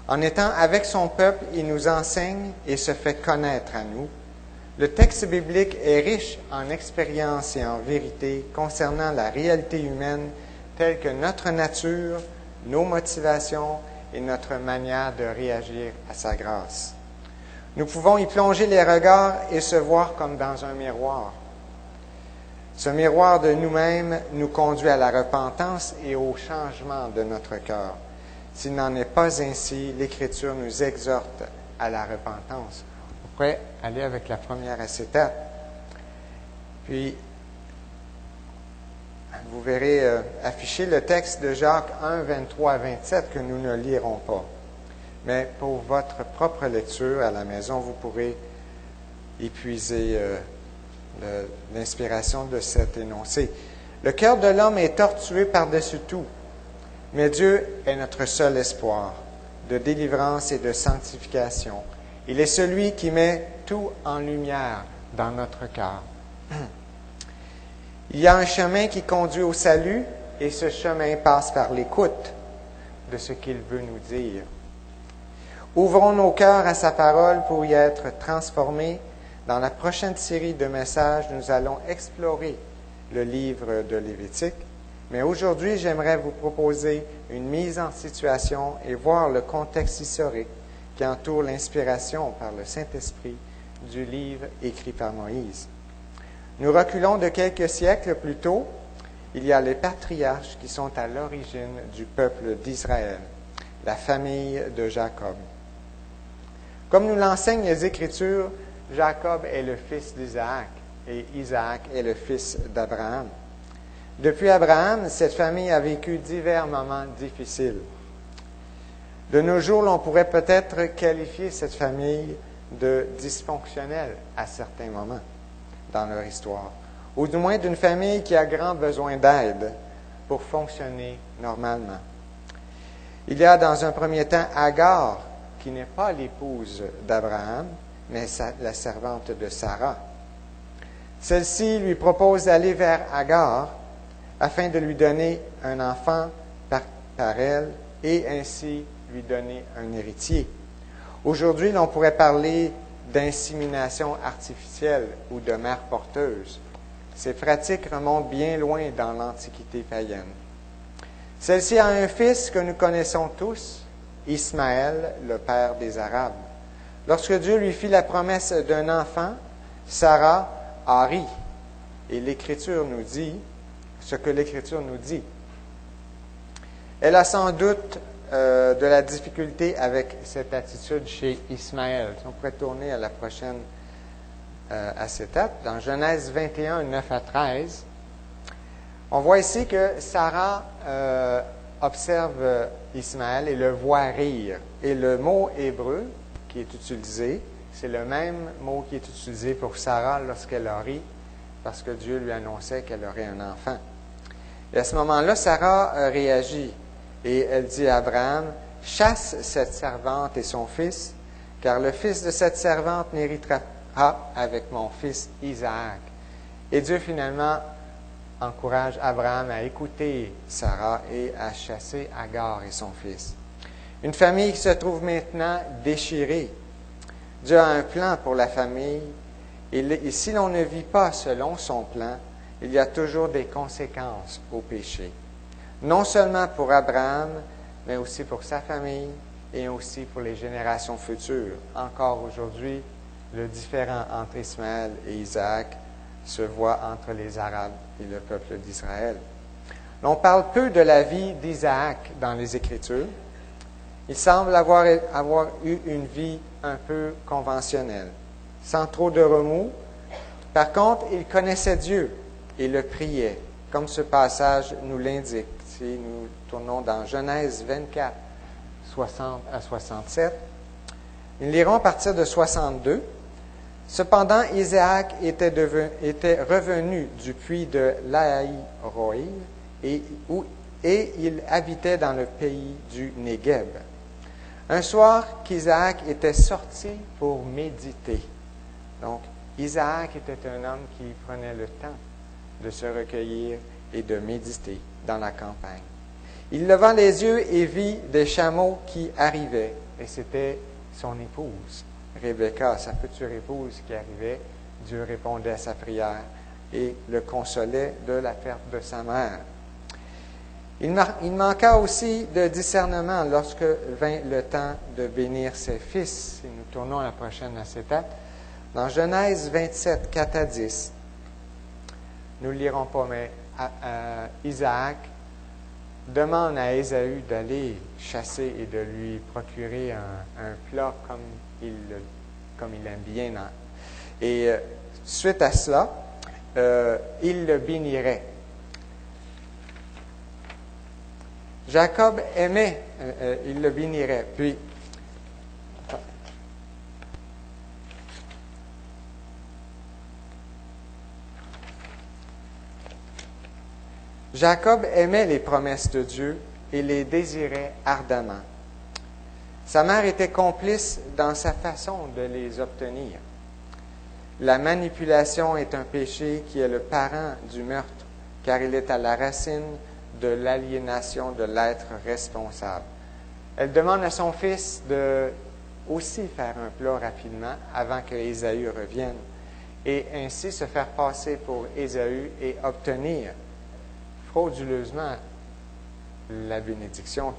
En étant avec son peuple, il nous enseigne et se fait connaître à nous. Le texte biblique est riche en expériences et en vérités concernant la réalité humaine telle que notre nature, nos motivations et notre manière de réagir à sa grâce. Nous pouvons y plonger les regards et se voir comme dans un miroir. Ce miroir de nous-mêmes nous conduit à la repentance et au changement de notre cœur. S'il n'en est pas ainsi, l'Écriture nous exhorte à la repentance. On pourrait aller avec la première acétate. Puis, vous verrez afficher le texte de Jacques 1, 23 à 27 que nous ne lirons pas. Mais pour votre propre lecture à la maison, vous pourrez épuiser l'inspiration de cet énoncé. Le cœur de l'homme est tortué par-dessus tout, mais Dieu est notre seul espoir de délivrance et de sanctification. Il est celui qui met tout en lumière dans notre cœur. Il y a un chemin qui conduit au salut, et ce chemin passe par l'écoute de ce qu'il veut nous dire. Ouvrons nos cœurs à sa parole pour y être transformés. Dans la prochaine série de messages, nous allons explorer le livre de Lévitique. Mais aujourd'hui, j'aimerais vous proposer une mise en situation et voir le contexte historique qui entoure l'inspiration par le Saint-Esprit du livre écrit par Moïse. Nous reculons de quelques siècles plus tôt. Il y a les patriarches qui sont à l'origine du peuple d'Israël, la famille de Jacob. Comme nous l'enseignent les Écritures, Jacob est le fils d'Isaac et Isaac est le fils d'Abraham. Depuis Abraham, cette famille a vécu divers moments difficiles. De nos jours, l'on pourrait peut-être qualifier cette famille de dysfonctionnelle à certains moments dans leur histoire, ou du moins d'une famille qui a grand besoin d'aide pour fonctionner normalement. Il y a dans un premier temps Agar, qui n'est pas l'épouse d'Abraham, mais la servante de Sarah. Celle-ci lui propose d'aller vers Agar afin de lui donner un enfant par elle et ainsi lui donner un héritier. Aujourd'hui, l'on pourrait parler d'insémination artificielle ou de mère porteuse. Ces pratiques remontent bien loin dans l'Antiquité païenne. Celle-ci a un fils que nous connaissons tous, Ismaël, le père des Arabes. Lorsque Dieu lui fit la promesse d'un enfant, Sarah a ri. Et l'Écriture nous dit ce que l'Écriture nous dit. Elle a sans doute de la difficulté avec cette attitude chez Ismaël. On pourrait tourner à la prochaine acétate. Dans Genèse 21, 9 à 13, on voit ici que Sarah observe Ismaël et le voit rire. Et le mot hébreu qui est utilisé, c'est le même mot qui est utilisé pour Sarah lorsqu'elle a ri, parce que Dieu lui annonçait qu'elle aurait un enfant. Et à ce moment-là, Sarah réagit et elle dit à Abraham, « Chasse cette servante et son fils, car le fils de cette servante n'héritera pas avec mon fils Isaac. » Et Dieu finalement encourage Abraham à écouter Sarah et à chasser Agar et son fils. Une famille qui se trouve maintenant déchirée. Dieu a un plan pour la famille et si l'on ne vit pas selon son plan, il y a toujours des conséquences au péché. Non seulement pour Abraham, mais aussi pour sa famille et aussi pour les générations futures. Encore aujourd'hui, le différend entre Ismaël et Isaac se voit entre les Arabes et le peuple d'Israël. L'on parle peu de la vie d'Isaac dans les Écritures. Il semble avoir eu une vie un peu conventionnelle, sans trop de remous. Par contre, il connaissait Dieu et le priait, comme ce passage nous l'indique. Si nous tournons dans Genèse 24, 60 à 67, nous lirons à partir de 62. Cependant, Isaac était revenu du puits de Lahaï-Roï et il habitait dans le pays du Négueb. Un soir qu'Isaac était sorti pour méditer. Donc, Isaac était un homme qui prenait le temps de se recueillir et de méditer dans la campagne. Il leva les yeux et vit des chameaux qui arrivaient. Et c'était son épouse, Rebecca, sa future épouse qui arrivait. Dieu répondait à sa prière et le consolait de la perte de sa mère. Il manqua aussi de discernement lorsque vint le temps de bénir ses fils. Et nous tournons à la prochaine acétate. Dans Genèse 27, 4 à 10, nous ne le lirons pas, mais Isaac demande à Ésaü d'aller chasser et de lui procurer un plat comme il aime bien. Et suite à cela, il le bénirait. Jacob aimait, il le bénirait. Puis, Jacob aimait les promesses de Dieu et les désirait ardemment. Sa mère était complice dans sa façon de les obtenir. La manipulation est un péché qui est le parent du meurtre, car il est à la racine de l'aliénation de l'être responsable. Elle demande à son fils de aussi faire un plat rapidement avant que Ésaü revienne, et ainsi se faire passer pour Ésaü et obtenir frauduleusement la bénédiction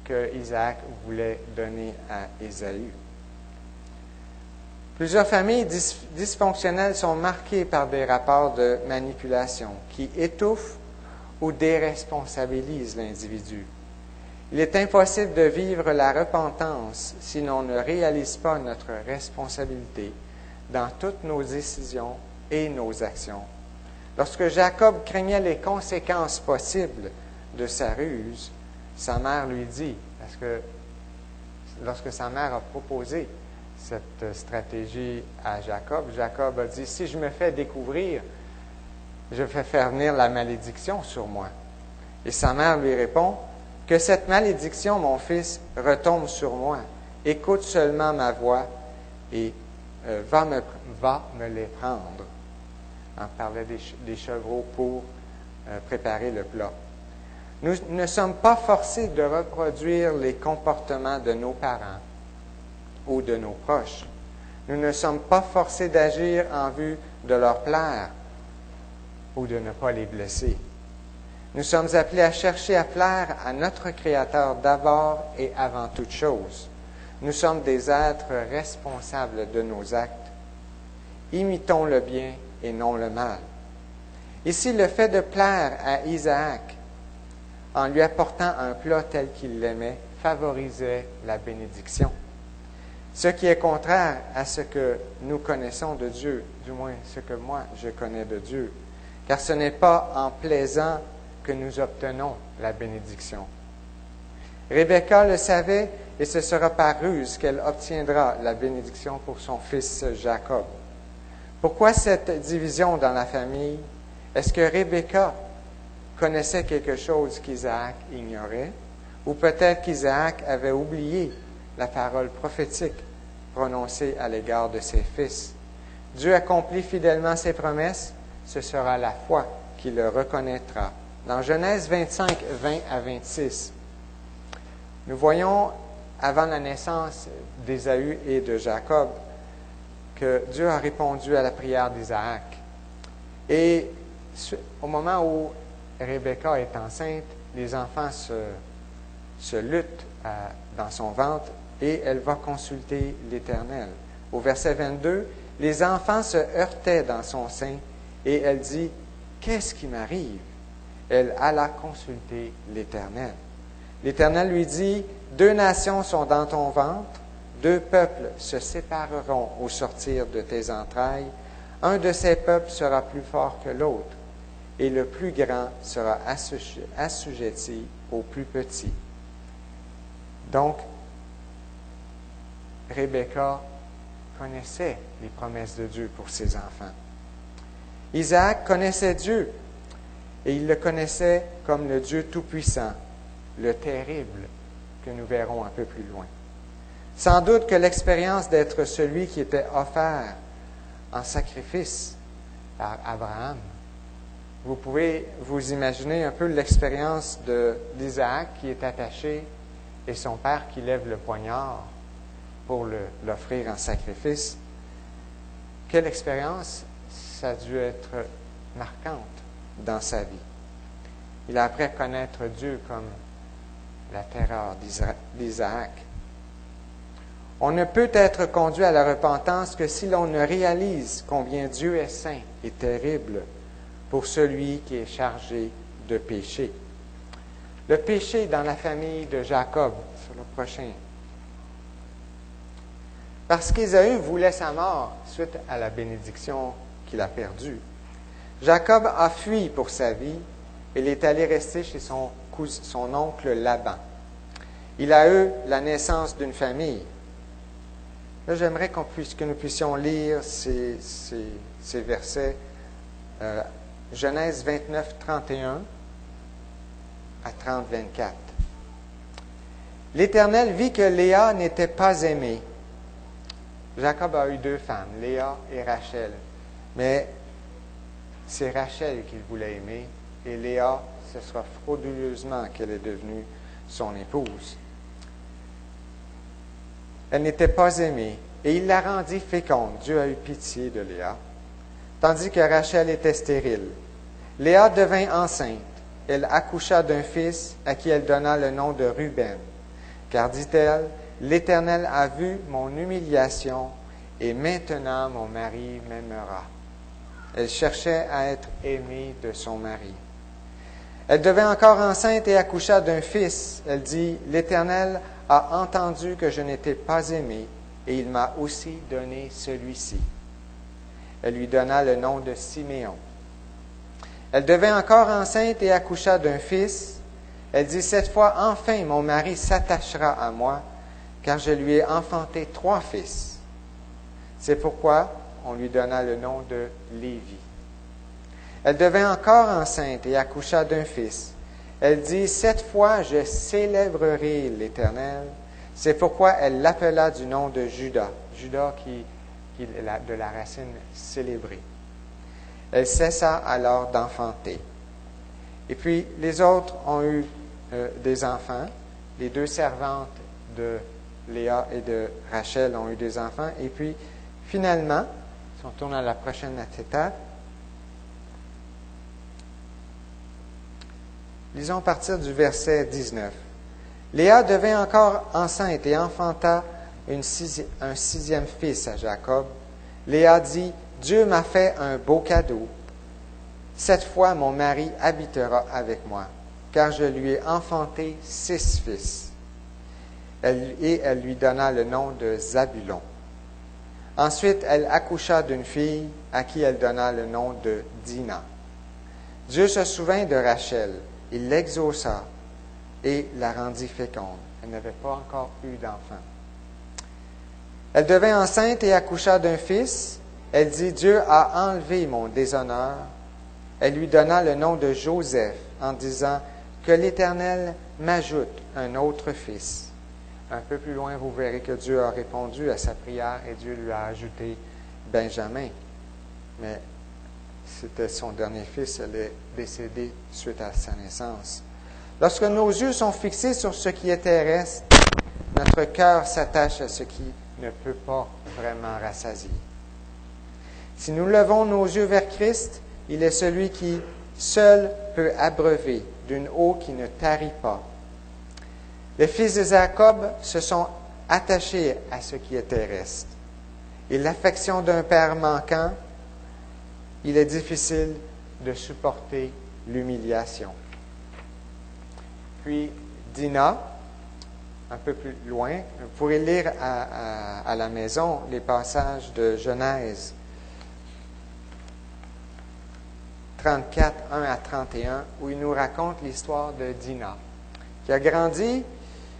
que Isaac voulait donner à Ésaü. Plusieurs familles dysfonctionnelles sont marquées par des rapports de manipulation qui étouffent ou déresponsabilisent l'individu. Il est impossible de vivre la repentance si l'on ne réalise pas notre responsabilité dans toutes nos décisions et nos actions. Lorsque Jacob craignait les conséquences possibles de sa ruse, sa mère lui dit, parce que lorsque sa mère a proposé cette stratégie à Jacob, Jacob a dit, si je me fais découvrir, je vais faire venir la malédiction sur moi. Et sa mère lui répond, que cette malédiction, mon fils, retombe sur moi. Écoute seulement ma voix et va me les prendre. On parlait des chevreaux pour préparer le plat. Nous ne sommes pas forcés de reproduire les comportements de nos parents ou de nos proches. Nous ne sommes pas forcés d'agir en vue de leur plaire ou de ne pas les blesser. Nous sommes appelés à chercher à plaire à notre Créateur d'abord et avant toute chose. Nous sommes des êtres responsables de nos actes. Imitons le bien et non le mal. Ici, le fait de plaire à Isaac, en lui apportant un plat tel qu'il l'aimait, favorisait la bénédiction. Ce qui est contraire à ce que nous connaissons de Dieu, du moins ce que moi je connais de Dieu, car ce n'est pas en plaisant que nous obtenons la bénédiction. Rebecca le savait et ce sera par ruse qu'elle obtiendra la bénédiction pour son fils Jacob. Pourquoi cette division dans la famille? Est-ce que Rebecca connaissait quelque chose qu'Isaac ignorait? Ou peut-être qu'Isaac avait oublié la parole prophétique prononcée à l'égard de ses fils? Dieu accomplit fidèlement ses promesses, ce sera la foi qui le reconnaîtra. Dans Genèse 25, 20 à 26, nous voyons, avant la naissance d'Ésaü et de Jacob, que Dieu a répondu à la prière d'Isaac. Et au moment où Rebecca est enceinte, les enfants se luttent dans son ventre et elle va consulter l'Éternel. Au verset 22, les enfants se heurtaient dans son sein et elle dit, « Qu'est-ce qui m'arrive? » Elle alla consulter l'Éternel. L'Éternel lui dit, « 2 nations sont dans ton ventre, 2 peuples se sépareront au sortir de tes entrailles. Un de ces peuples sera plus fort que l'autre, et le plus grand sera assujetti au plus petit. » Donc, Rebecca connaissait les promesses de Dieu pour ses enfants. Isaac connaissait Dieu, et il le connaissait comme le Dieu tout-puissant, le terrible, que nous verrons un peu plus loin. Sans doute que l'expérience d'être celui qui était offert en sacrifice par Abraham vous pouvez vous imaginer un peu l'expérience d'Isaac qui est attaché et son père qui lève le poignard pour l'offrir en sacrifice. Quelle expérience ça a dû être marquante dans sa vie. Il a appris à connaître Dieu comme la terreur d'Isaac. On ne peut être conduit à la repentance que si l'on ne réalise combien Dieu est saint et terrible pour celui qui est chargé de péché. Le péché dans la famille de Jacob, sur le prochain. Parce qu'Ésaü voulait sa mort suite à la bénédiction qu'il a perdue. Jacob a fui pour sa vie et il est allé rester chez son oncle Laban. Il a eu la naissance d'une famille. Là, j'aimerais que nous puissions lire ces versets. Genèse 29, 31 à 30, 24. L'Éternel vit que Léa n'était pas aimée. Jacob a eu 2 femmes, Léa et Rachel. Mais c'est Rachel qu'il voulait aimer, et Léa, ce sera frauduleusement qu'elle est devenue son épouse. Elle n'était pas aimée, et il la rendit féconde. Dieu a eu pitié de Léa, tandis que Rachel était stérile. Léa devint enceinte. Elle accoucha d'un fils à qui elle donna le nom de Ruben. Car, dit-elle, l'Éternel a vu mon humiliation, et maintenant mon mari m'aimera. Elle cherchait à être aimée de son mari. Elle devint encore enceinte et accoucha d'un fils. Elle dit, l'Éternel a entendu que je n'étais pas aimée, et il m'a aussi donné celui-ci. Elle lui donna le nom de Siméon. Elle devint encore enceinte et accoucha d'un fils. Elle dit, cette fois, enfin, mon mari s'attachera à moi, car je lui ai enfanté 3 fils. C'est pourquoi on lui donna le nom de Lévi. Elle devint encore enceinte et accoucha d'un fils. Elle dit, cette fois, je célébrerai l'Éternel. C'est pourquoi elle l'appela du nom de Judas. Judas qui est de la racine célébrer. Elle cessa alors d'enfanter. Et puis, les autres ont eu des enfants. Les 2 servantes de Léa et de Rachel ont eu des enfants. Et puis, finalement, si on tourne à la prochaine étape, lisons à partir du verset 19. Léa devint encore enceinte et enfanta un 6e fils à Jacob. Léa dit, Dieu m'a fait un beau cadeau. Cette fois, mon mari habitera avec moi, car je lui ai enfanté 6 fils. Elle lui donna le nom de Zabulon. Ensuite, elle accoucha d'une fille à qui elle donna le nom de Dina. Dieu se souvint de Rachel, il l'exauça et la rendit féconde. Elle n'avait pas encore eu d'enfant. Elle devint enceinte et accoucha d'un fils. Elle dit, Dieu a enlevé mon déshonneur. Elle lui donna le nom de Joseph en disant, que l'Éternel m'ajoute un autre fils. Un peu plus loin, vous verrez que Dieu a répondu à sa prière et Dieu lui a ajouté Benjamin. Mais c'était son dernier fils, elle est décédée suite à sa naissance. Lorsque nos yeux sont fixés sur ce qui est terrestre, notre cœur s'attache à ce qui ne peut pas vraiment rassasier. Si nous levons nos yeux vers Christ, il est celui qui seul peut abreuver d'une eau qui ne tarit pas. Les fils de Jacob se sont attachés à ce qui est terrestre. Et l'affection d'un père manquant, il est difficile de supporter l'humiliation. Puis Dina, un peu plus loin, vous pourrez lire à la maison les passages de Genèse 34, 1 à 31, où il nous raconte l'histoire de Dina, qui a grandi,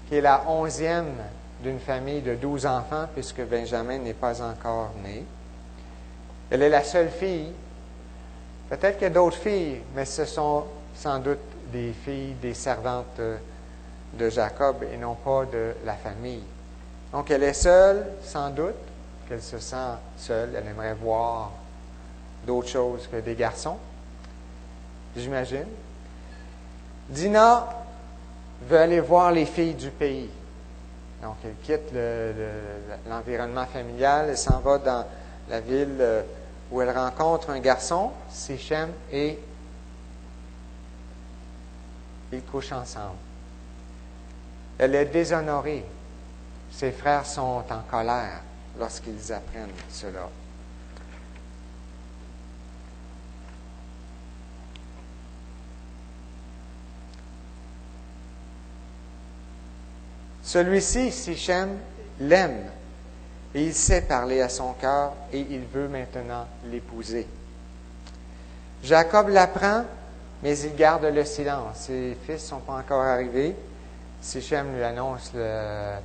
qui est la 11e d'une famille de 12 enfants, puisque Benjamin n'est pas encore né. Elle est la seule fille. Peut-être qu'il y a d'autres filles, mais ce sont sans doute des filles, des servantes de Jacob et non pas de la famille. Donc, elle est seule, sans doute, qu'elle se sent seule. Elle aimerait voir d'autres choses que des garçons. j'imagine. Dina veut aller voir les filles du pays. Donc, elle quitte l'environnement familial, elle s'en va dans la ville où elle rencontre un garçon, Sichem, et ils couchent ensemble. Elle est déshonorée. Ses frères sont en colère lorsqu'ils apprennent cela. Celui-ci, Sichem, l'aime et il sait parler à son cœur et il veut maintenant l'épouser. Jacob l'apprend, mais il garde le silence. Ses fils ne sont pas encore arrivés. Sichem lui annonce la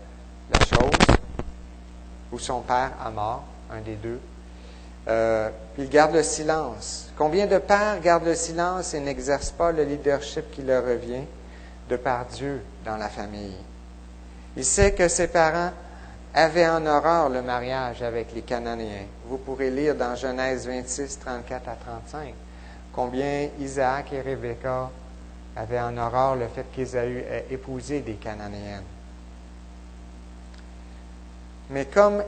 chose, ou son père a mort, un des deux. Il garde le silence. Combien de pères gardent le silence et n'exercent pas le leadership qui leur revient de par Dieu dans la famille? Il sait que ses parents avaient en horreur le mariage avec les Cananéens. Vous pourrez lire dans Genèse 26, 34 à 35, combien Isaac et Rebecca avaient en horreur le fait qu'Ésaü ait épousé des Cananéennes. Mais comme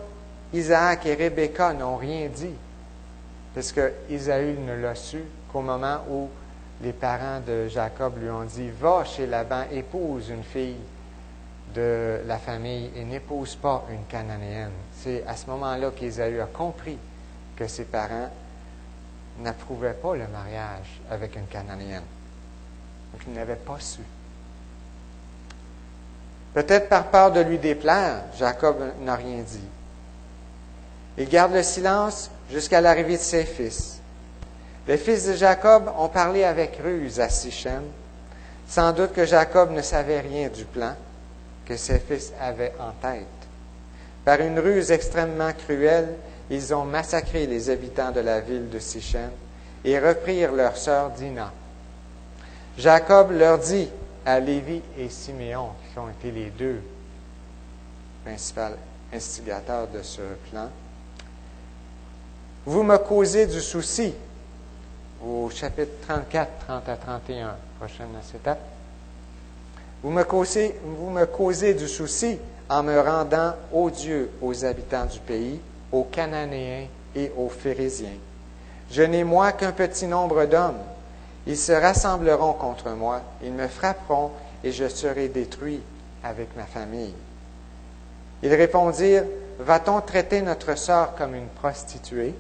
Isaac et Rebecca n'ont rien dit, parce que Ésaü ne l'a su qu'au moment où les parents de Jacob lui ont dit « Va chez Laban, épouse une fille de la famille et n'épouse pas une Cananéenne. » C'est à ce moment-là qu'Ésaü a compris que ses parents n'approuvaient pas le mariage avec une Cananéenne. Donc, il n'avait pas su. Peut-être par peur de lui déplaire, Jacob n'a rien dit. Il garde le silence jusqu'à l'arrivée de ses fils. Les fils de Jacob ont parlé avec ruse à Sichem. Sans doute que Jacob ne savait rien du plan que ses fils avaient en tête. Par une ruse extrêmement cruelle, ils ont massacré les habitants de la ville de Sichem et reprirent leur sœur Dina. Jacob leur dit à Lévi et Siméon, qui ont été les deux principaux instigateurs de ce plan, « Vous me causez du souci. » Au chapitre 34, 30 à 31, prochaine étape. « Vous me causez du souci en me rendant odieux aux habitants du pays, aux Cananéens et aux Phérésiens. Je n'ai moi qu'un petit nombre d'hommes. Ils se rassembleront contre moi, ils me frapperont et je serai détruit avec ma famille. » Ils répondirent, « Va-t-on traiter notre sœur comme une prostituée? »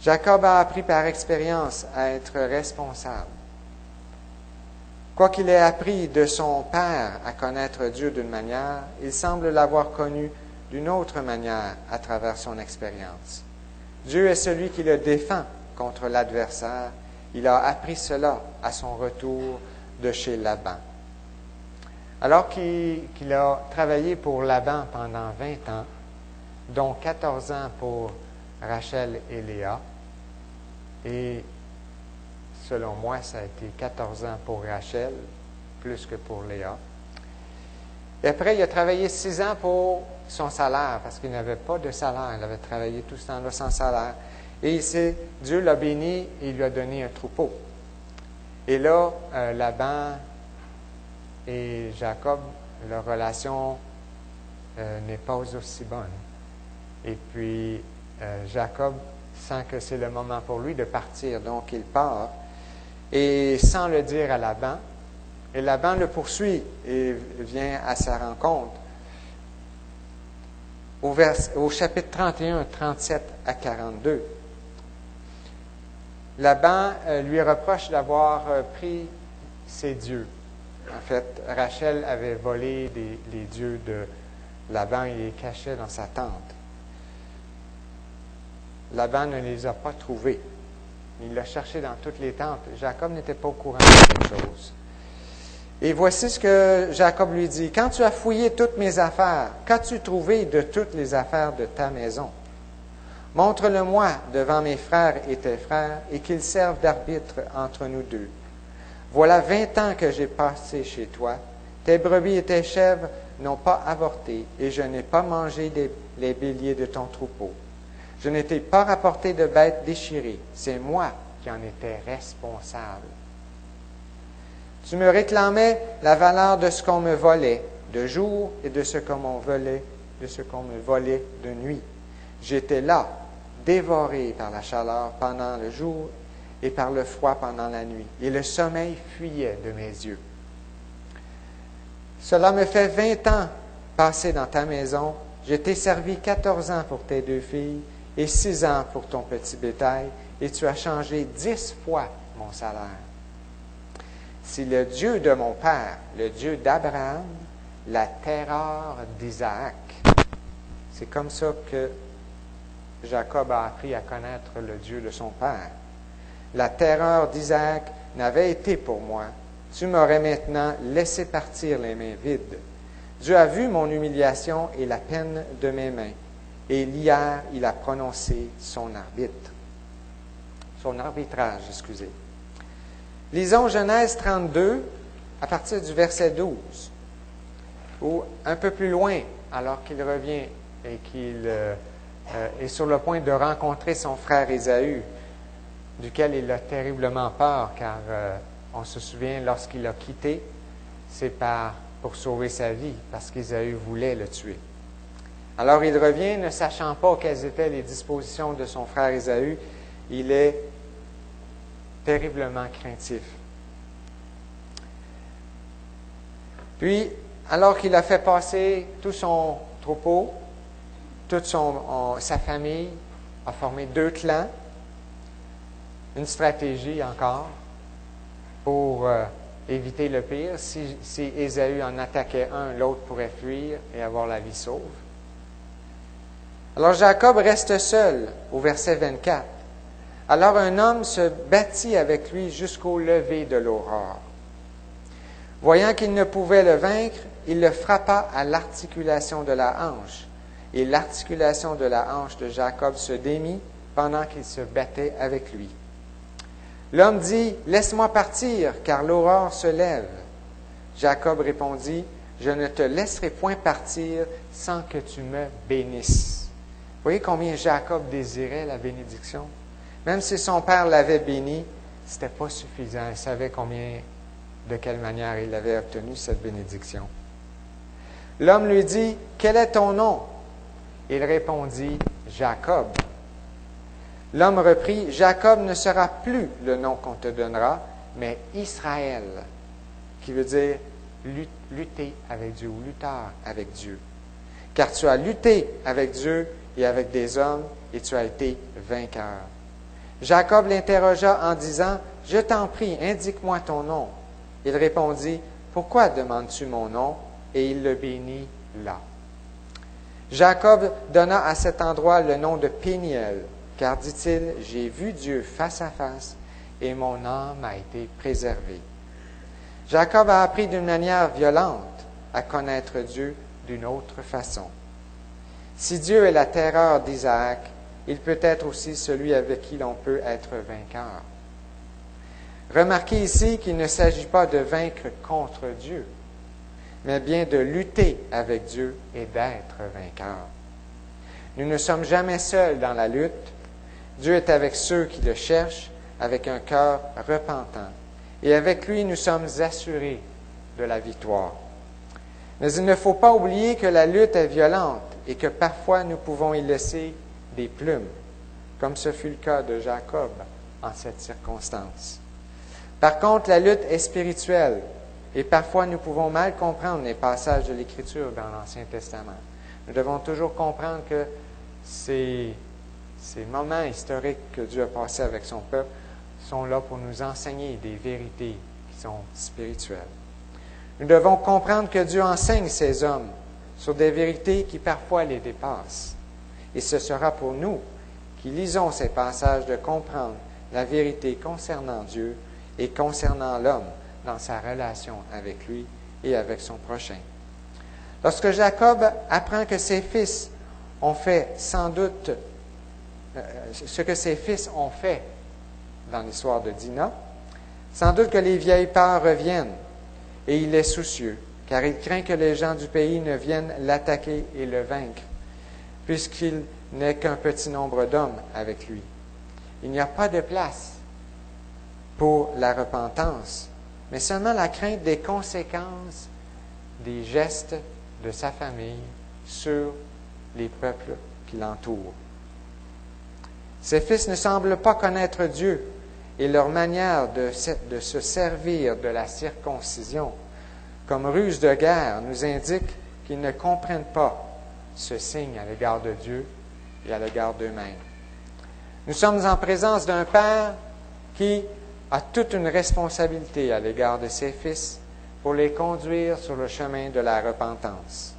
Jacob a appris par expérience à être responsable. Quoiqu'il ait appris de son père à connaître Dieu d'une manière, il semble l'avoir connu d'une autre manière à travers son expérience. Dieu est celui qui le défend contre l'adversaire. Il a appris cela à son retour de chez Laban. Alors qu'il a travaillé pour Laban pendant 20 ans, dont 14 ans pour Rachel et Léa, et selon moi, ça a été 14 ans pour Rachel, plus que pour Léa. Et après, il a travaillé 6 ans pour son salaire, parce qu'il n'avait pas de salaire. Il avait travaillé tout ce temps-là sans salaire. Et Dieu l'a béni et il lui a donné un troupeau. Et là, Laban et Jacob, leur relation n'est pas aussi bonne. Et puis, Jacob sent que c'est le moment pour lui de partir. Donc, il part. Et sans le dire à Laban, et Laban le poursuit et vient à sa rencontre. Au chapitre 31, 37 à 42, Laban lui reproche d'avoir pris ses dieux. En fait, Rachel avait volé les dieux de Laban et les cachait dans sa tente. Laban ne les a pas trouvés. Il l'a cherché dans toutes les tentes. Jacob n'était pas au courant de cette chose. Et voici ce que Jacob lui dit. « Quand tu as fouillé toutes mes affaires, qu'as-tu trouvé de toutes les affaires de ta maison? Montre-le-moi devant mes frères et tes frères, et qu'ils servent d'arbitre entre nous deux. Voilà 20 ans que j'ai passé chez toi. Tes brebis et tes chèvres n'ont pas avorté, et je n'ai pas mangé les béliers de ton troupeau. Je ne t'ai pas rapporté de bêtes déchirées. C'est moi qui en était responsable. Tu me réclamais la valeur de ce qu'on me volait de jour et de ce qu'on me volait de nuit. J'étais là, dévoré par la chaleur pendant le jour et par le froid pendant la nuit, et le sommeil fuyait de mes yeux. Cela me fait 20 ans passés dans ta maison. Je t'ai servi 14 ans pour tes 2 filles et 6 ans pour ton petit bétail, et tu as changé 10 fois mon salaire. Si le Dieu de mon père, le Dieu d'Abraham, la terreur d'Isaac, c'est comme ça que Jacob a appris à connaître le Dieu de son père. La terreur d'Isaac n'avait été pour moi, tu m'aurais maintenant laissé partir les mains vides. Dieu a vu mon humiliation et la peine de mes mains, et hier il a prononcé son arbitrage. Lisons Genèse 32, à partir du verset 12, ou un peu plus loin, alors qu'il revient et qu'il est sur le point de rencontrer son frère Ésaü, duquel il a terriblement peur, car on se souvient, lorsqu'il l'a quitté, c'est pour sauver sa vie, parce qu'Ésaü voulait le tuer. Alors il revient, ne sachant pas quelles étaient les dispositions de son frère Ésaü, il est terriblement craintif. Puis, alors qu'il a fait passer tout son troupeau, toute sa famille, a formé 2 clans, une stratégie encore pour éviter le pire. Si Ésaü en attaquait un, l'autre pourrait fuir et avoir la vie sauve. Alors Jacob reste seul, au verset 24. Alors un homme se battit avec lui jusqu'au lever de l'aurore. Voyant qu'il ne pouvait le vaincre, il le frappa à l'articulation de la hanche. Et l'articulation de la hanche de Jacob se démit pendant qu'il se battait avec lui. L'homme dit, « Laisse-moi partir, car l'aurore se lève. » Jacob répondit, « Je ne te laisserai point partir sans que tu me bénisses. » Vous voyez combien Jacob désirait la bénédiction? Même si son père l'avait béni, ce n'était pas suffisant. Il savait de quelle manière il avait obtenu cette bénédiction. L'homme lui dit, « Quel est ton nom? » Il répondit, « Jacob. » L'homme reprit, « Jacob ne sera plus le nom qu'on te donnera, mais Israël, qui veut dire lutter avec Dieu ou lutteur avec Dieu. Car tu as lutté avec Dieu et avec des hommes, et tu as été vainqueur. » Jacob l'interrogea en disant, « Je t'en prie, indique-moi ton nom. » Il répondit, « Pourquoi demandes-tu mon nom? » Et il le bénit là. Jacob donna à cet endroit le nom de Péniel, car, dit-il, « J'ai vu Dieu face à face, et mon âme a été préservée. » Jacob a appris d'une manière violente à connaître Dieu d'une autre façon. Si Dieu est la terreur d'Isaac, il peut être aussi celui avec qui l'on peut être vainqueur. Remarquez ici qu'il ne s'agit pas de vaincre contre Dieu, mais bien de lutter avec Dieu et d'être vainqueur. Nous ne sommes jamais seuls dans la lutte. Dieu est avec ceux qui le cherchent avec un cœur repentant. Et avec lui, nous sommes assurés de la victoire. Mais il ne faut pas oublier que la lutte est violente et que parfois nous pouvons y laisser des plumes, comme ce fut le cas de Jacob en cette circonstance. Par contre, la lutte est spirituelle et parfois nous pouvons mal comprendre les passages de l'Écriture dans l'Ancien Testament. Nous devons toujours comprendre que ces moments historiques que Dieu a passés avec son peuple sont là pour nous enseigner des vérités qui sont spirituelles. Nous devons comprendre que Dieu enseigne ses hommes sur des vérités qui parfois les dépassent. Et ce sera pour nous qui lisons ces passages de comprendre la vérité concernant Dieu et concernant l'homme dans sa relation avec lui et avec son prochain. Lorsque Jacob apprend que ses fils ont fait sans doute ce que ses fils ont fait dans l'histoire de Dina, sans doute que les vieilles peurs reviennent et il est soucieux, car il craint que les gens du pays ne viennent l'attaquer et le vaincre, puisqu'il n'est qu'un petit nombre d'hommes avec lui. Il n'y a pas de place pour la repentance, mais seulement la crainte des conséquences des gestes de sa famille sur les peuples qui l'entourent. Ses fils ne semblent pas connaître Dieu et leur manière de se servir de la circoncision comme ruse de guerre nous indique qu'ils ne comprennent pas ce signe à l'égard de Dieu et à l'égard d'eux-mêmes. Nous sommes en présence d'un Père qui a toute une responsabilité à l'égard de ses fils pour les conduire sur le chemin de la repentance.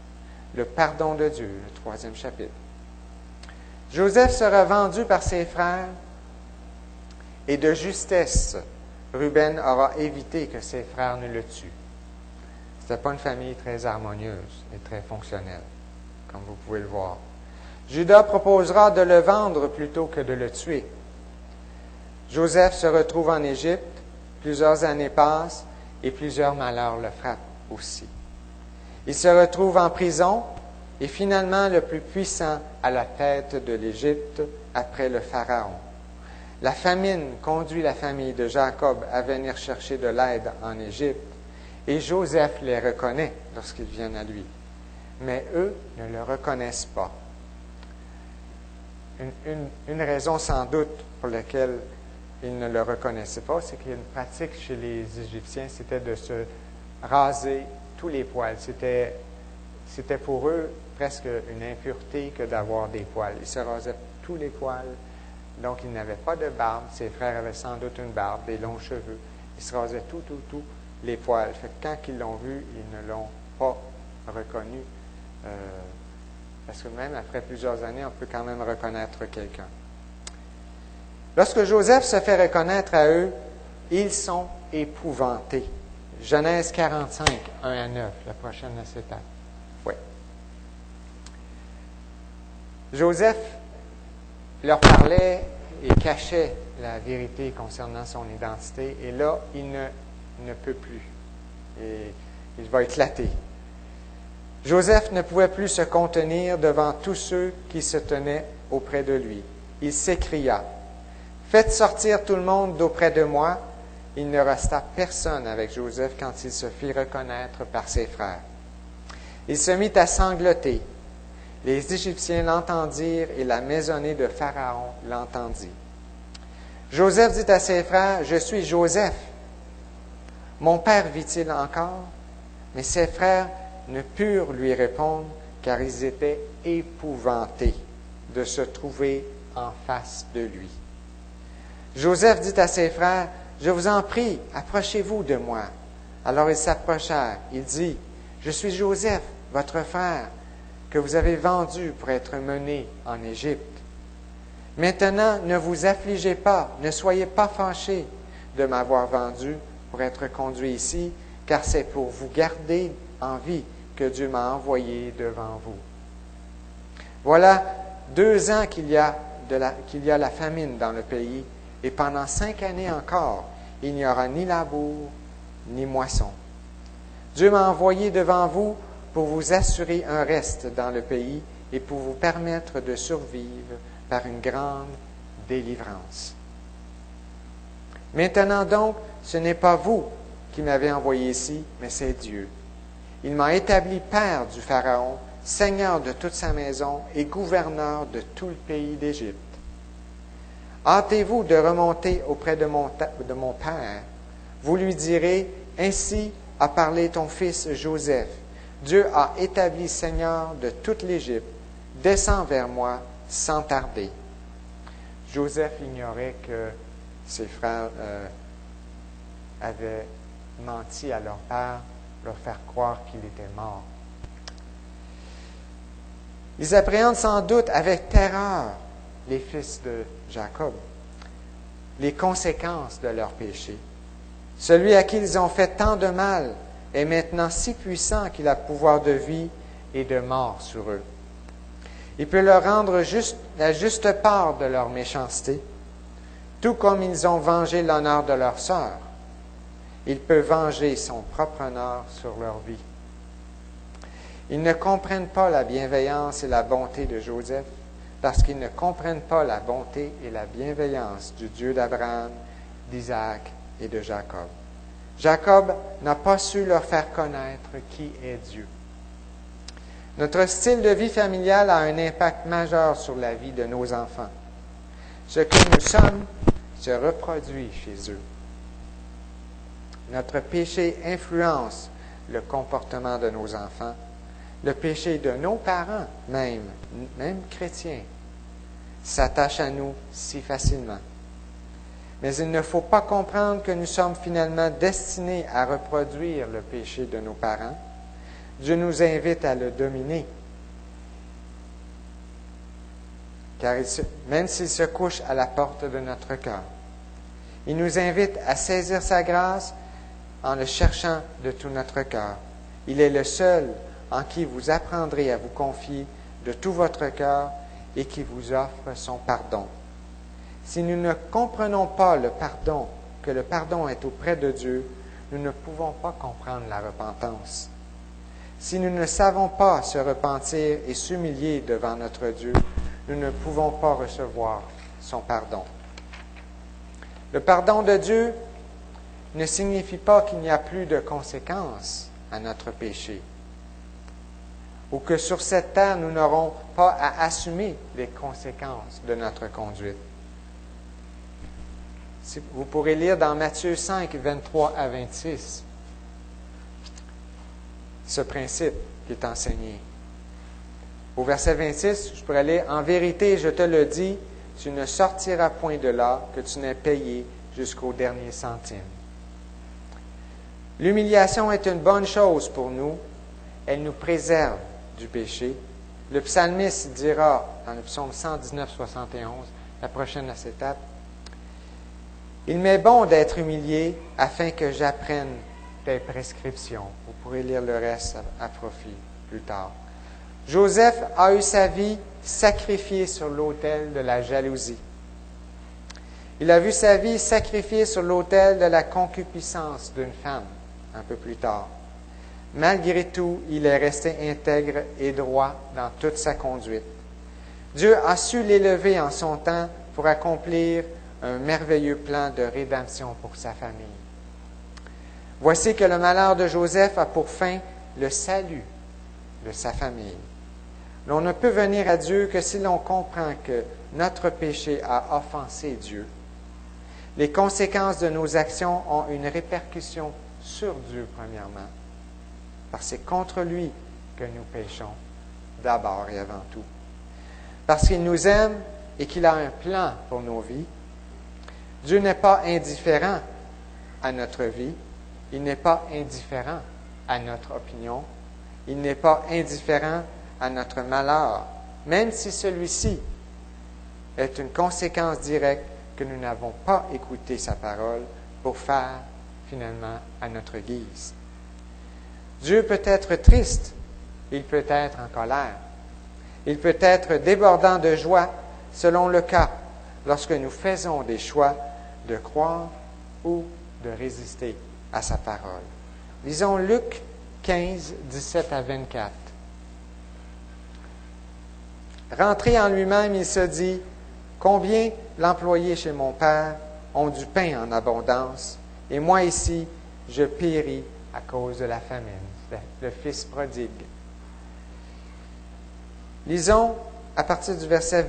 Le pardon de Dieu, le 3e chapitre. Joseph sera vendu par ses frères et de justesse, Ruben aura évité que ses frères ne le tuent. Ce n'était pas une famille très harmonieuse et très fonctionnelle, comme vous pouvez le voir. Judas proposera de le vendre plutôt que de le tuer. Joseph se retrouve en Égypte, plusieurs années passent et plusieurs malheurs le frappent aussi. Il se retrouve en prison et finalement le plus puissant à la tête de l'Égypte après le Pharaon. La famine conduit la famille de Jacob à venir chercher de l'aide en Égypte et Joseph les reconnaît lorsqu'ils viennent à lui. Mais eux ne le reconnaissent pas. Une raison sans doute pour laquelle ils ne le reconnaissaient pas, c'est qu'il y a une pratique chez les Égyptiens, c'était de se raser tous les poils. C'était pour eux presque une impureté que d'avoir des poils. Ils se rasaient tous les poils, donc ils n'avaient pas de barbe. Ses frères avaient sans doute une barbe, des longs cheveux. Ils se rasaient tous les poils. Fait que quand ils l'ont vu, ils ne l'ont pas reconnu. Parce que même après plusieurs années, on peut quand même reconnaître quelqu'un. Lorsque Joseph se fait reconnaître à eux, ils sont épouvantés. Genèse 45, 1 à 9, la prochaine étape. Oui. Joseph leur parlait et cachait la vérité concernant son identité, et là, il ne peut plus. Et il va éclater. Joseph ne pouvait plus se contenir devant tous ceux qui se tenaient auprès de lui. Il s'écria, « Faites sortir tout le monde d'auprès de moi. » Il ne resta personne avec Joseph quand il se fit reconnaître par ses frères. Il se mit à sangloter. Les Égyptiens l'entendirent et la maisonnée de Pharaon l'entendit. Joseph dit à ses frères, « Je suis Joseph. Mon père vit-il encore? » Mais ses frères ne purent lui répondre, car ils étaient épouvantés de se trouver en face de lui. Joseph dit à ses frères, « Je vous en prie, approchez-vous de moi. » Alors ils s'approchèrent. Il dit, « Je suis Joseph, votre frère, que vous avez vendu pour être mené en Égypte. Maintenant, ne vous affligez pas, ne soyez pas fâchés de m'avoir vendu pour être conduit ici, car c'est pour vous garder en vie que Dieu m'a envoyé devant vous. Voilà 2 ans qu'il y a la famine dans le pays, et pendant 5 années encore, il n'y aura ni labour, ni moisson. Dieu m'a envoyé devant vous pour vous assurer un reste dans le pays et pour vous permettre de survivre par une grande délivrance. Maintenant donc, ce n'est pas vous qui m'avez envoyé ici, mais c'est Dieu. Il m'a établi père du Pharaon, seigneur de toute sa maison et gouverneur de tout le pays d'Égypte. Hâtez-vous de remonter auprès de mon père. Vous lui direz, « Ainsi a parlé ton fils Joseph. Dieu a établi seigneur de toute l'Égypte. Descends vers moi sans tarder. » Joseph ignorait que ses frères avaient menti à leur père, leur faire croire qu'il était mort. Ils appréhendent sans doute avec terreur, les fils de Jacob, les conséquences de leur péché. Celui à qui ils ont fait tant de mal est maintenant si puissant qu'il a pouvoir de vie et de mort sur eux. Il peut leur rendre la juste part de leur méchanceté, tout comme ils ont vengé l'honneur de leur sœur. Il peut venger son propre honneur sur leur vie. Ils ne comprennent pas la bienveillance et la bonté de Joseph parce qu'ils ne comprennent pas la bonté et la bienveillance du Dieu d'Abraham, d'Isaac et de Jacob. Jacob n'a pas su leur faire connaître qui est Dieu. Notre style de vie familial a un impact majeur sur la vie de nos enfants. Ce que nous sommes se reproduit chez eux. Notre péché influence le comportement de nos enfants, le péché de nos parents, même chrétiens, s'attache à nous si facilement. Mais il ne faut pas comprendre que nous sommes finalement destinés à reproduire le péché de nos parents. Dieu nous invite à le dominer. Car même s'il se couche à la porte de notre cœur, il nous invite à saisir sa grâce en le cherchant de tout notre cœur. Il est le seul en qui vous apprendrez à vous confier de tout votre cœur et qui vous offre son pardon. Si nous ne comprenons pas que le pardon est auprès de Dieu, nous ne pouvons pas comprendre la repentance. Si nous ne savons pas se repentir et s'humilier devant notre Dieu, nous ne pouvons pas recevoir son pardon. Le pardon de Dieu ne signifie pas qu'il n'y a plus de conséquences à notre péché, ou que sur cette terre, nous n'aurons pas à assumer les conséquences de notre conduite. Vous pourrez lire dans Matthieu 5, 23 à 26, ce principe qui est enseigné. Au verset 26, je pourrais lire « En vérité, je te le dis, tu ne sortiras point de là que tu n'aies payé jusqu'au dernier centime. » L'humiliation est une bonne chose pour nous. Elle nous préserve du péché. Le psalmiste dira dans le psaume 119, 71, la prochaine étape, « Il m'est bon d'être humilié afin que j'apprenne tes prescriptions. » Vous pourrez lire le reste à profit plus tard. Joseph a eu sa vie sacrifiée sur l'autel de la jalousie. Il a vu sa vie sacrifiée sur l'autel de la concupiscence d'une femme, un peu plus tard. Malgré tout, il est resté intègre et droit dans toute sa conduite. Dieu a su l'élever en son temps pour accomplir un merveilleux plan de rédemption pour sa famille. Voici que le malheur de Joseph a pour fin le salut de sa famille. L'on ne peut venir à Dieu que si l'on comprend que notre péché a offensé Dieu. Les conséquences de nos actions ont une répercussion sur Dieu, premièrement, parce que c'est contre lui que nous péchons, d'abord et avant tout. Parce qu'il nous aime et qu'il a un plan pour nos vies. Dieu n'est pas indifférent à notre vie. Il n'est pas indifférent à notre opinion. Il n'est pas indifférent à notre malheur, même si celui-ci est une conséquence directe que nous n'avons pas écouté sa parole pour faire finalement à notre guise. Dieu peut être triste, il peut être en colère, il peut être débordant de joie selon le cas, lorsque nous faisons des choix de croire ou de résister à sa parole. Lisons Luc 15, 17 à 24. Rentré en lui-même, il se dit, « Combien l'employé chez mon Père ont du pain en abondance, et moi ici, je péris à cause de la famine. » Le fils prodigue. Lisons à partir du verset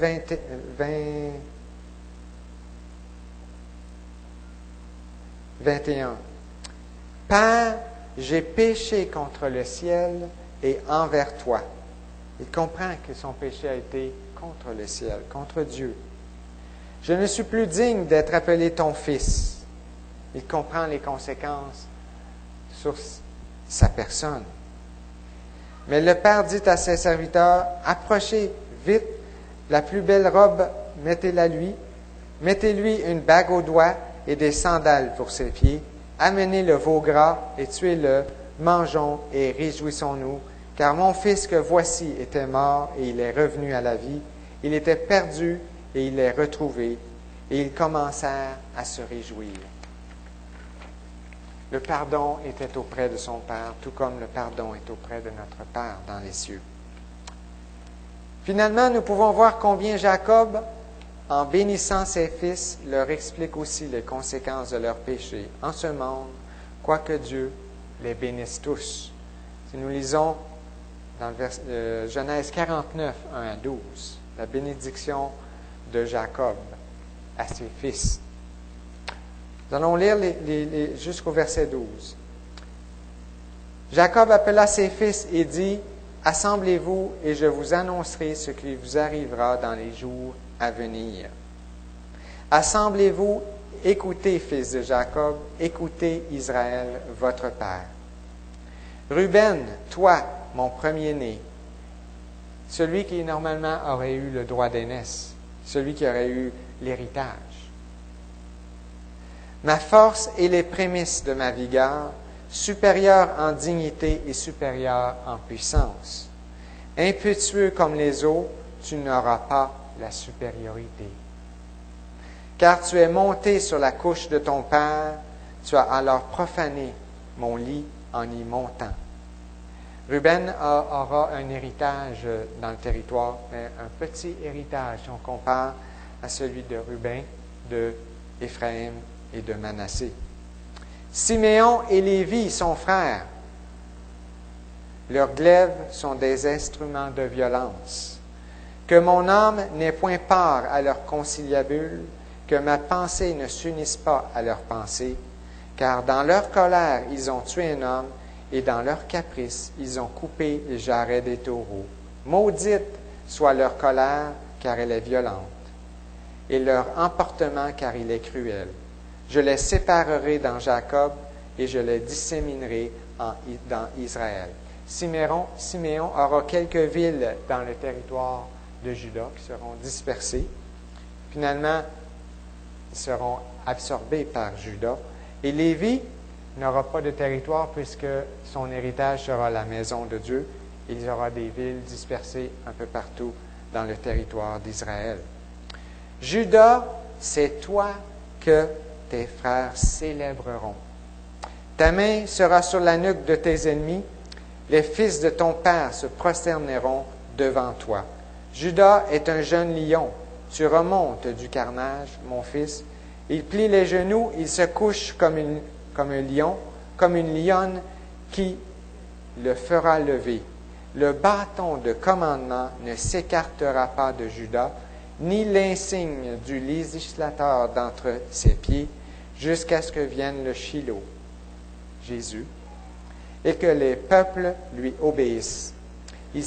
21. « Père, j'ai péché contre le ciel et envers toi. » Il comprend que son péché a été contre le ciel, contre Dieu. « Je ne suis plus digne d'être appelé ton fils. » Il comprend les conséquences sur sa personne. Mais le père dit à ses serviteurs, « Approchez vite la plus belle robe, mettez-la lui. Mettez-lui une bague au doigt et des sandales pour ses pieds. Amenez le veau gras et tuez-le. Mangeons et réjouissons-nous. Car mon fils que voici était mort et il est revenu à la vie. Il était perdu et il est retrouvé. » Et ils commencèrent à se réjouir. Le pardon était auprès de son Père, tout comme le pardon est auprès de notre Père dans les cieux. Finalement, nous pouvons voir combien Jacob en bénissant ses fils, leur explique aussi les conséquences de leurs péchés en ce monde, quoique Dieu les bénisse tous. Si nous lisons dans le Genèse 49, 1 à 12, la bénédiction de Jacob à ses fils. Nous allons lire jusqu'au verset 12. Jacob appela ses fils et dit, « Assemblez-vous et je vous annoncerai ce qui vous arrivera dans les jours à venir. Assemblez-vous, écoutez, fils de Jacob, écoutez Israël, votre père. Ruben, toi, mon premier-né, celui qui normalement aurait eu le droit d'aînesse, celui qui aurait eu l'héritage. Ma force et les prémices de ma vigueur, supérieur en dignité et supérieur en puissance. Impétueux comme les eaux, tu n'auras pas la supériorité. Car tu es monté sur la couche de ton père, tu as alors profané mon lit en y montant. Ruben aura un héritage dans le territoire, mais un petit héritage si on compare à celui de Ruben, de Éphraïm et de Manassé. Siméon et Lévi, son frère, leurs glaives sont des instruments de violence. Que mon âme n'ait point part à leur conciliabule, que ma pensée ne s'unisse pas à leur pensée, car dans leur colère ils ont tué un homme, et dans leur caprice ils ont coupé les jarrets des taureaux. Maudite soit leur colère, car elle est violente, et leur emportement, car il est cruel. Je les séparerai dans Jacob, et je les disséminerai dans Israël. Siméon aura quelques villes dans le territoire de Juda qui seront dispersées. Finalement, ils seront absorbés par Juda. Et Lévi n'aura pas de territoire puisque son héritage sera la maison de Dieu. Il y aura des villes dispersées un peu partout dans le territoire d'Israël. Juda, c'est toi que tes frères célébreront. Ta main sera sur la nuque de tes ennemis. Les fils de ton père se prosterneront devant toi. Juda est un jeune lion. Tu remontes du carnage, mon fils. Il plie les genoux, il se couche comme un lion, comme une lionne qui le fera lever. Le bâton de commandement ne s'écartera pas de Juda, ni l'insigne du législateur d'entre ses pieds, jusqu'à ce que vienne le Shiloh, Jésus, et que les peuples lui obéissent. Il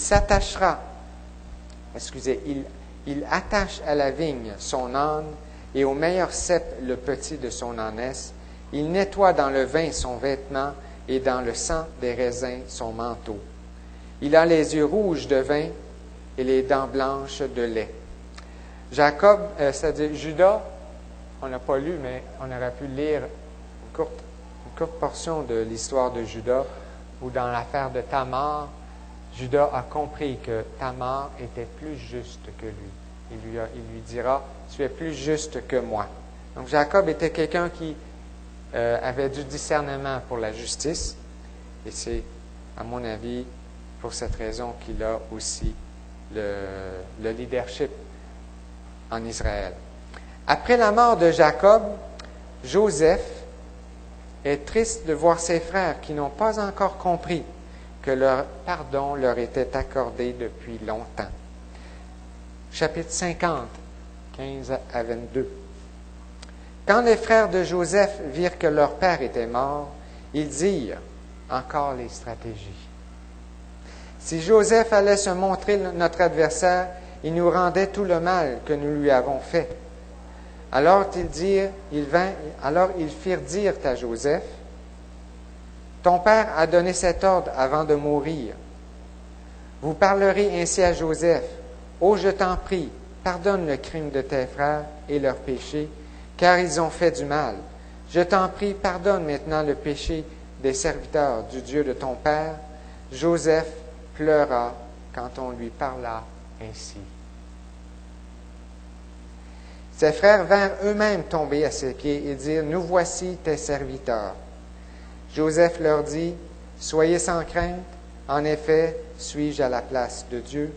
attache à la vigne son âne, et au meilleur cep le petit de son ânesse. Il nettoie dans le vin son vêtement, et dans le sang des raisins son manteau. Il a les yeux rouges de vin, et les dents blanches de lait. Jacob, c'est-à-dire Juda, on n'a pas lu, mais on aurait pu lire une courte portion de l'histoire de Juda, où dans l'affaire de Tamar, Juda a compris que Tamar était plus juste que lui. Il lui dira, « Tu es plus juste que moi. » Donc Jacob était quelqu'un qui avait du discernement pour la justice, et c'est, à mon avis, pour cette raison qu'il a aussi le leadership en Israël. Après la mort de Jacob, Joseph est triste de voir ses frères qui n'ont pas encore compris que leur pardon leur était accordé depuis longtemps. Chapitre 50, 15 à 22. Quand les frères de Joseph virent que leur père était mort, ils dirent, encore les stratégies. Si Joseph allait se montrer notre adversaire, il nous rendait tout le mal que nous lui avons fait. Alors ils firent dire à Joseph, « Ton père a donné cet ordre avant de mourir. Vous parlerez ainsi à Joseph, « Oh, je t'en prie, pardonne le crime de tes frères et leurs péchés, car ils ont fait du mal. Je t'en prie, pardonne maintenant le péché des serviteurs du Dieu de ton père. » Joseph pleura quand on lui parla ainsi. Ses frères vinrent eux-mêmes tomber à ses pieds et dirent, « Nous voici tes serviteurs. » Joseph leur dit, « Soyez sans crainte, en effet, suis-je à la place de Dieu?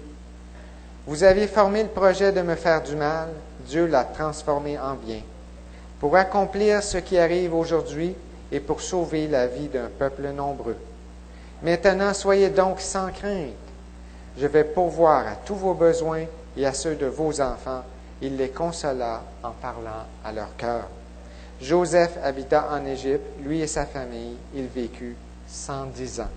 Vous aviez formé le projet de me faire du mal, Dieu l'a transformé en bien, pour accomplir ce qui arrive aujourd'hui et pour sauver la vie d'un peuple nombreux. Maintenant, soyez donc sans crainte. Je vais pourvoir à tous vos besoins et à ceux de vos enfants. Il les consola en parlant à leur cœur. Joseph habita en Égypte, lui et sa famille. Il vécut 110 ans.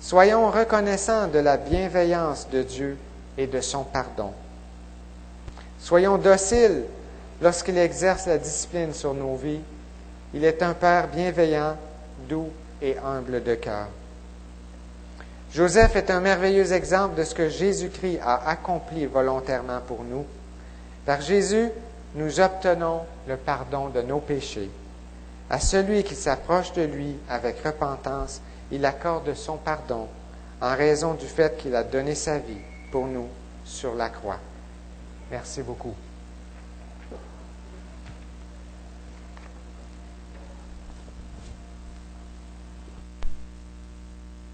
Soyons reconnaissants de la bienveillance de Dieu et de son pardon. Soyons dociles lorsqu'il exerce la discipline sur nos vies. Il est un Père bienveillant, doux et humble de cœur. Joseph est un merveilleux exemple de ce que Jésus-Christ a accompli volontairement pour nous. Par Jésus, nous obtenons le pardon de nos péchés. À celui qui s'approche de lui avec repentance, il accorde son pardon en raison du fait qu'il a donné sa vie pour nous sur la croix. Merci beaucoup.